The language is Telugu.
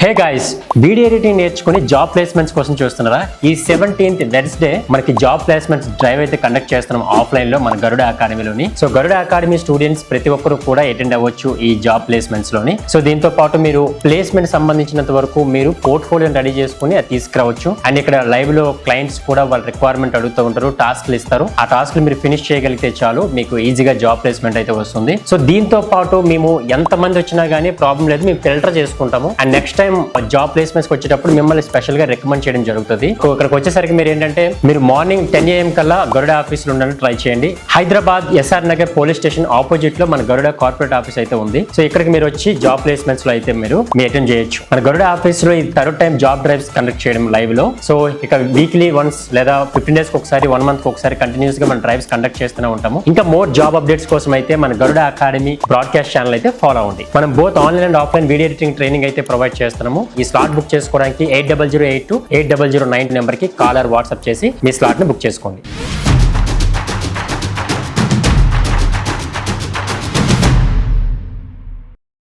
హే గైస్, వీడియో ఎడిటింగ్ నేర్చుకుని జాబ్ ప్లేస్మెంట్స్ కోసం చూస్తున్నారా? ఈ 17th వెడ్నెస్డే మనకి జాబ్ ప్లేస్మెంట్స్ డ్రైవ్ అయితే కండక్ట్ చేస్తున్నాం ఆఫ్లైన్ లో మన గరుడ అకాడమీలోని. సో గరుడ అకాడమీ స్టూడెంట్స్ ప్రతి ఒక్కరు కూడా అటెండ్ అవ్వచ్చు ఈ జాబ్ ప్లేస్మెంట్స్ లోని. సో దీంతో పాటు మీరు ప్లేస్మెంట్ సంబంధించినంత వరకు మీరు పోర్ట్ఫోలియోని రెడీ చేసుకుని అది తీసుకురావచ్చు. అండ్ ఇక్కడ లైవ్ లో క్లయింట్స్ కూడా వాళ్ళ రిక్వైర్మెంట్ అడుగుతూ ఉంటారు, టాస్క్లు ఇస్తారు. ఆ టాస్క్లు మీరు ఫినిష్ చేయగలిగితే చాలు, మీకు ఈజీగా జాబ్ ప్లేస్మెంట్ అయితే వస్తుంది. సో దీంతో పాటు మేము ఎంత మంది వచ్చినా గానీ ప్రాబ్లం లేదు, మేము ఫిల్టర్ చేసుకుంటాము. And next time job placements వచ్చేటప్పుడు మిమ్మల్ని స్పెషల్ గా రికమెండ్ చేయడం జరుగుతుంది. ఇక్కడికి వచ్చేసరికి మీరు ఏంటంటే మీరు మార్నింగ్ 10 AM కల్లా గరుడ ఆఫీస్ లో ఉండడానికి ట్రై చేయండి. Hyderabad SR Nagar police station opposite లో మన గరుడ కార్పొరేట్ ఆఫీస్ అయితే ఉంది. సో ఇక్కడికి మీరు వచ్చి జాబ్ ప్లేస్మెంట్స్ లో అయితే మీరు అటెండ్ చేయొచ్చు. మన గరుడ ఆఫీస్ లో ఈ third time job drives conduct చేయడం లైవ్ లో. సో ఇక వీక్లీ వన్స్ లేదా 15 days ఒకసారి 1 month ఒకసారి కంటిన్యూస్ గా మన డ్రైవ్స్ కండక్ట్ చేస్తూనే ఉంటాము. ఇంకా మోర్ జాబ్ అప్డేట్స్ కోసం అయితే మన గరుడ అకాడమీ బ్రాడ్కాస్ట్ ఛానల్ అయితే ఫాలో అవ్వండి. మనం both online and offline video editing training అయితే ప్రొవైడ్ చేస్తున్నాము. ఈ స్లాట్ బుక్ చేసుకోవడానికి 8008280092 నెంబర్ కి కాలర్ వాట్సాప్ చేసి మీ స్లాట్ ని బుక్ చేసుకోండి.